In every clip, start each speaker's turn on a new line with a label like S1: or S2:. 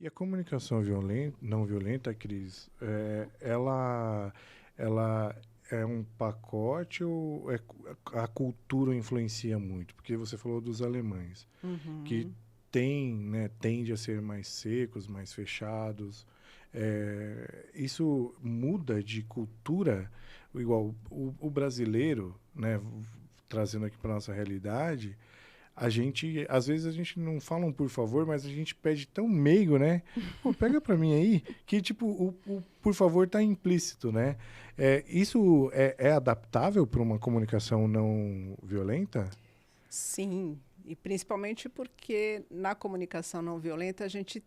S1: E a comunicação não violenta, Cris, ela é um pacote ou a cultura influencia muito? Porque você falou dos alemães, que
S2: Uhum.
S1: né, tende a ser mais secos, mais fechados. Isso muda de cultura, igual o brasileiro, né, trazendo aqui para nossa realidade, às vezes a gente não fala um por favor, mas a gente pede tão meigo, né? Pô, pega para mim aí, que tipo, o por favor tá implícito, né? Isso é adaptável para uma comunicação não violenta?
S2: Sim, e principalmente porque na comunicação não violenta a gente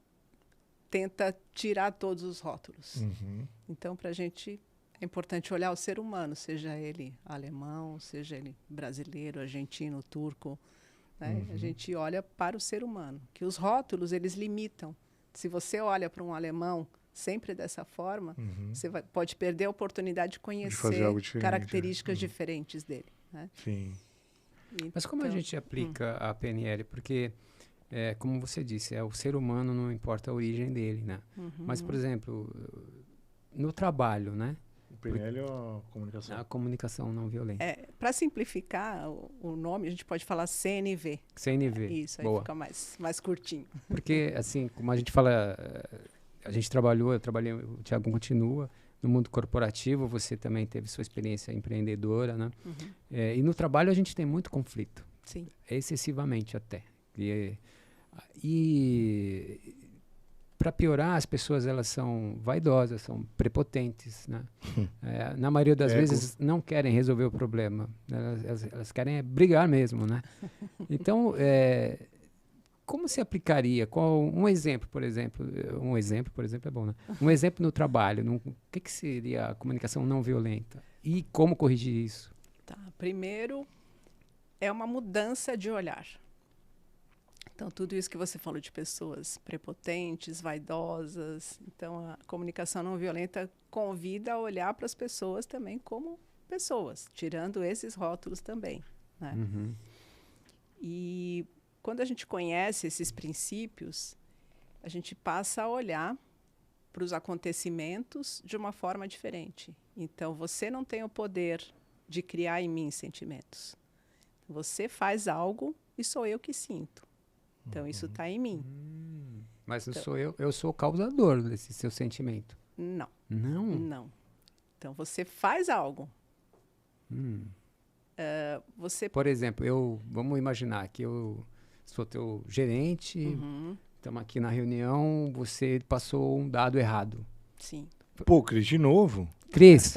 S2: tenta tirar todos os rótulos.
S1: Uhum,
S2: Então, para a gente é importante olhar o ser humano, seja ele alemão, seja ele brasileiro, argentino, turco, né? A
S1: uhum,
S2: gente olha para o ser humano, que os rótulos eles limitam. Se você olha para um alemão sempre dessa forma,
S1: uhum.
S2: você pode perder a oportunidade de
S1: De fazer
S2: conhecer
S1: algo diferente.
S2: características diferentes dele, né?
S1: Sim.
S3: Mas como a
S2: Então,
S3: gente aplica a PNL? Porque, como você disse, o ser humano não importa a origem dele, né? Mas, por
S2: uhum.
S3: exemplo, no trabalho, né?
S1: O PNL é a comunicação.
S3: A comunicação não violenta.
S2: Para simplificar o nome, a gente pode falar CNV.
S3: CNV,
S2: Isso, aí
S3: boa.
S2: fica mais curtinho.
S3: Porque, assim, como a gente fala, a gente trabalhou, eu trabalhei, o Thiago continua, no mundo corporativo, você também teve sua experiência empreendedora, né?
S2: Uhum.
S3: E no trabalho a gente tem muito conflito,
S2: Sim.
S3: excessivamente até. E para piorar, as pessoas elas são vaidosas, são prepotentes, né? Na maioria das
S1: Ego.
S3: vezes não querem resolver o problema, elas querem brigar mesmo, né? Então, como se aplicaria? Qual um exemplo, por exemplo? Por exemplo, é bom, né? Um exemplo no trabalho. O que seria a comunicação não violenta? E como corrigir isso?
S2: Tá. Primeiro, é uma mudança de olhar. Então, tudo isso que você falou de pessoas prepotentes, vaidosas. Então, a comunicação não violenta convida a olhar para as pessoas também como pessoas, tirando esses rótulos também, né?
S3: Uhum.
S2: E quando a gente conhece esses princípios, a gente passa a olhar para os acontecimentos de uma forma diferente. Então, você não tem o poder de criar em mim sentimentos. Você faz algo e sou eu que sinto. Então, isso está em mim.
S3: Mas não
S2: Então,
S3: sou eu sou o causador desse seu sentimento.
S2: não,
S3: Não?
S2: não. Então, você faz algo.
S3: Hum.
S2: Você...
S3: Por exemplo, vamos imaginar que eu sou teu gerente,
S2: Uhum,
S3: estamos aqui na reunião, você passou um dado errado.
S2: sim.
S1: Pô, Cris, de novo?
S3: Cris,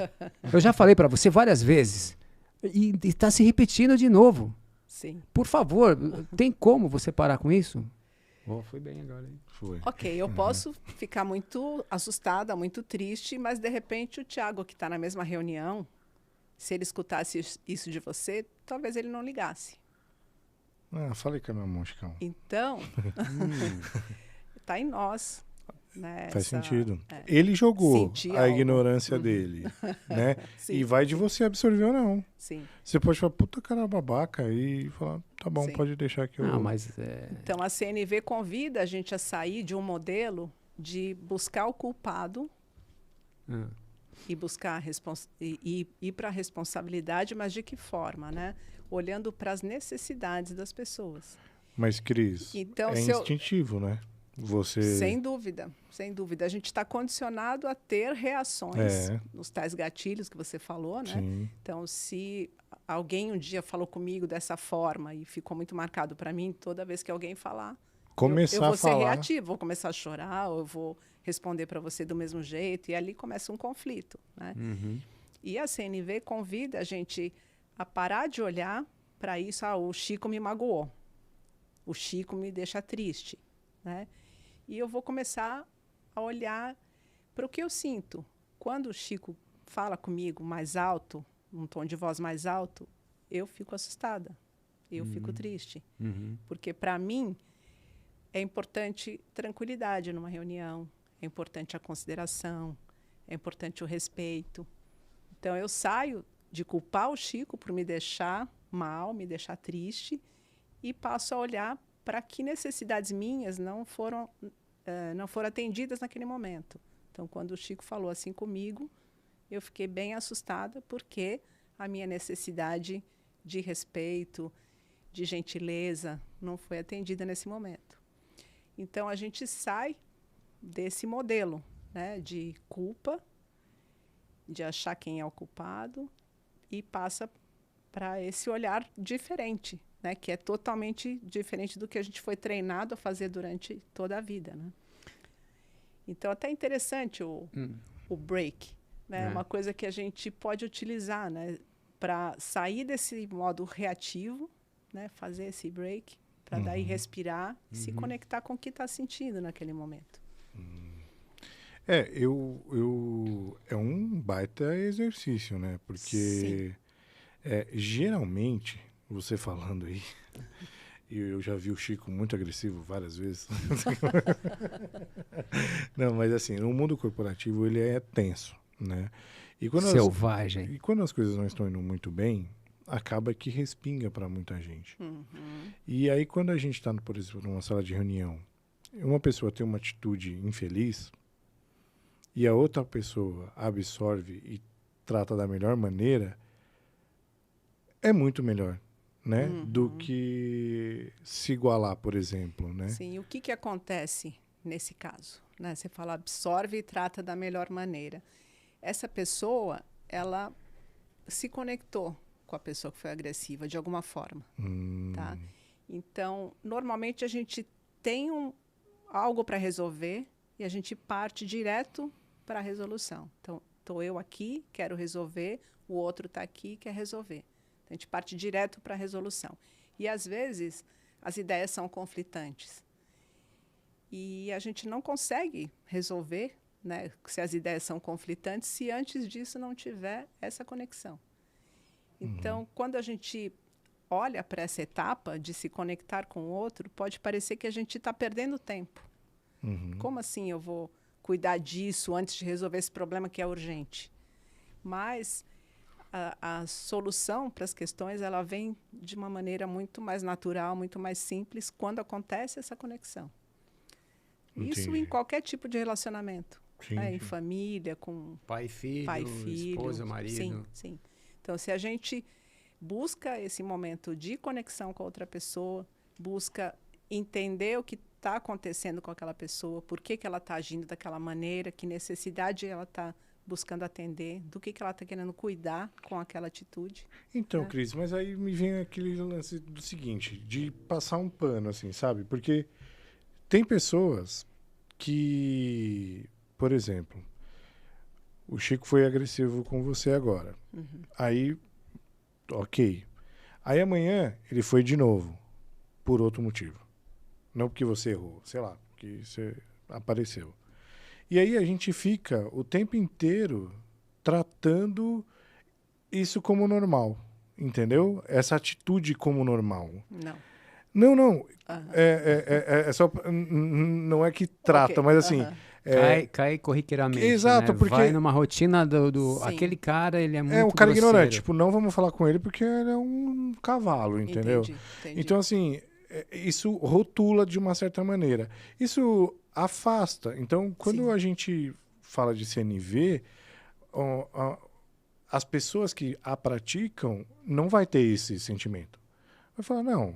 S3: eu já falei para você várias vezes e está se repetindo de novo.
S2: Sim.
S3: Por favor, tem como você parar com isso? Foi bem agora, hein?
S1: Foi.
S2: Ok, eu posso ficar muito assustada, muito triste, mas de repente o Thiago, que está na mesma reunião, se ele escutasse isso de você, talvez ele não ligasse.
S1: Falei com a minha mão, Chicão.
S2: Então, está em nós, né?
S1: Faz sentido.
S2: é,
S1: Ele jogou
S2: sentir
S1: a
S2: algo.
S1: ignorância dele, né?
S2: Sim,
S1: E vai de você absorver ou não.
S2: sim.
S1: Você pode falar, puta cara babaca, e falar, tá bom,
S2: Sim.
S1: pode deixar que eu...
S3: Não, mas
S2: Então, a CNV convida a gente a sair de um modelo de buscar o culpado
S3: ah,
S2: e buscar ir para a responsabilidade, mas de que forma, né? Olhando para as necessidades das pessoas.
S1: Mas, Cris,
S2: Então,
S1: é instintivo, né? Você...
S2: sem dúvida, sem dúvida. A gente está condicionado a ter reações nos tais gatilhos que você falou, né?
S1: Sim.
S2: Então, se alguém um dia falou comigo dessa forma e ficou muito marcado para mim, toda vez que alguém falar,
S1: Começar
S2: eu vou
S1: a
S2: ser
S1: falar...
S2: reativo, vou começar a chorar, ou eu vou responder para você do mesmo jeito, e ali começa um conflito, né?
S3: uhum.
S2: E a CNV convida a gente a parar de olhar para isso. O Chico me magoou, o Chico me deixa triste, né? E eu vou começar a olhar para o que eu sinto. Quando o Chico fala comigo mais alto, num tom de voz mais alto, eu fico assustada, eu fico triste.
S3: Uhum.
S2: Porque, para mim, é importante tranquilidade numa reunião, é importante a consideração, é importante o respeito. Então, eu saio de culpar o Chico por me deixar mal, me deixar triste, e passo a olhar para que necessidades minhas não foram não foram atendidas naquele momento. Então, quando o Chico falou assim comigo, eu fiquei bem assustada, porque a minha necessidade de respeito, de gentileza, não foi atendida nesse momento. Então, a gente sai desse modelo, né, de culpa, de achar quem é o culpado, e passa para esse olhar diferente, né, que é totalmente diferente do que a gente foi treinado a fazer durante toda a vida, né? Então, até interessante o break, né? Uma coisa que a gente pode utilizar, né, para sair desse modo reativo, né, fazer esse break, para daí respirar e se conectar com o que está sentindo naquele momento.
S1: É um baita exercício, né? Porque geralmente, você falando aí, eu já vi o Chico muito agressivo várias vezes. Não, mas assim, no mundo corporativo ele é tenso, né? E
S3: Selvagem.
S1: E quando as coisas não estão indo muito bem, acaba que respinga para muita gente. E aí, quando a gente está, por exemplo, numa sala de reunião, uma pessoa tem uma atitude infeliz e a outra pessoa absorve e trata da melhor maneira, é muito melhor, né? Do que se igualar, por exemplo, né?
S2: Sim, e o que acontece nesse caso, né? Você fala absorve e trata da melhor maneira. Essa pessoa, ela se conectou com a pessoa que foi agressiva de alguma forma, tá? Então, normalmente a gente tem algo para resolver e a gente parte direto para a resolução. Então, estou eu aqui, quero resolver, o outro está aqui, quer resolver. Então, a gente parte direto para a resolução. E, às vezes, as ideias são conflitantes. E a gente não consegue resolver, né, se as ideias são conflitantes, se antes disso não tiver essa conexão. Então, quando a gente olha para essa etapa de se conectar com o outro, pode parecer que a gente está perdendo tempo. Como assim eu vou cuidar disso antes de resolver esse problema que é urgente? Mas a solução para as questões, ela vem de uma maneira muito mais natural, muito mais simples, quando acontece essa conexão. Isso em qualquer tipo de relacionamento. Em família, com
S3: pai, filho, esposa, marido.
S2: Sim, sim. Então, se a gente busca esse momento de conexão com a outra pessoa, busca entender o que está acontecendo com aquela pessoa, por que ela está agindo daquela maneira, que necessidade ela está buscando atender, do que ela está querendo cuidar com aquela atitude.
S1: Então, Cris, mas aí me vem aquele lance do seguinte, de passar um pano, assim, sabe? Porque tem pessoas que, por exemplo, o Chico foi agressivo com você agora. Aí, ok. Aí amanhã ele foi de novo, por outro motivo. Não porque você errou, sei lá, porque você apareceu. E aí a gente fica o tempo inteiro tratando isso como normal, entendeu? Essa atitude como normal. Não. É só, não é que trata, mas assim...
S3: Cai corriqueiramente.
S1: Exato,
S3: né?
S1: porque...
S3: Vai numa rotina do aquele cara, ele é muito
S1: um cara
S3: grosseiro.
S1: ignorante. Tipo, não vamos falar com ele porque ele é um cavalo, entendeu?
S2: Entendi.
S1: Então, assim, isso rotula de uma certa maneira. Isso afasta. Então, quando a gente fala de CNV, as pessoas que a praticam não vai ter esse sentimento. Vai falar, não,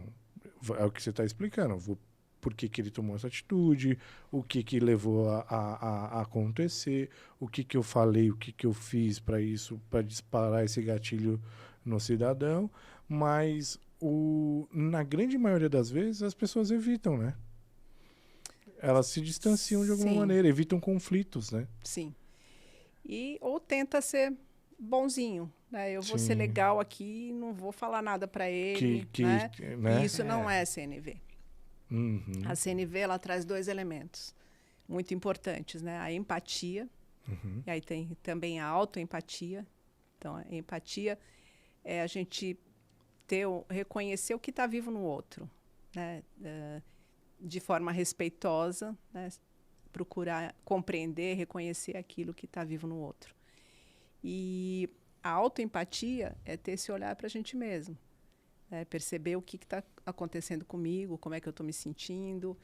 S1: é o que você está explicando, por que ele tomou essa atitude, o que levou a acontecer, o que eu falei, o que eu fiz para isso, para disparar esse gatilho no cidadão, mas na grande maioria das vezes as pessoas evitam, né? Elas se distanciam de alguma maneira, evitam conflitos, né?
S2: Sim. Ou tenta ser bonzinho, né? Eu vou ser legal aqui, não vou falar nada para ele, né? E isso não é CNV. A CNV, ela traz 2 elementos muito importantes, né? A empatia, e aí tem também a autoempatia. Então, a empatia é a gente reconhecer o que está vivo no outro, né? De forma respeitosa, né? Procurar compreender, reconhecer aquilo que está vivo no outro. E a autoempatia é ter esse olhar para a gente mesmo. Perceber o que está acontecendo comigo, como é que eu estou me sentindo.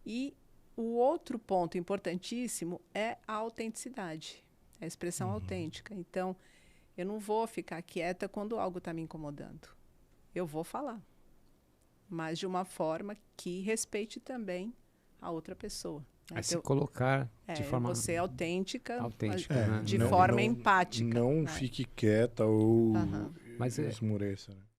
S2: E O outro ponto importantíssimo é a autenticidade, a expressão autêntica. Então, eu não vou ficar quieta quando algo está me incomodando. Eu vou falar, mas de uma forma que respeite também a outra pessoa. Né?
S3: É se colocar de forma
S2: você autêntica,
S3: né?
S2: de forma empática.
S1: Não
S2: né?
S1: fique quieta ou
S3: Mas
S1: esmoreça. Né?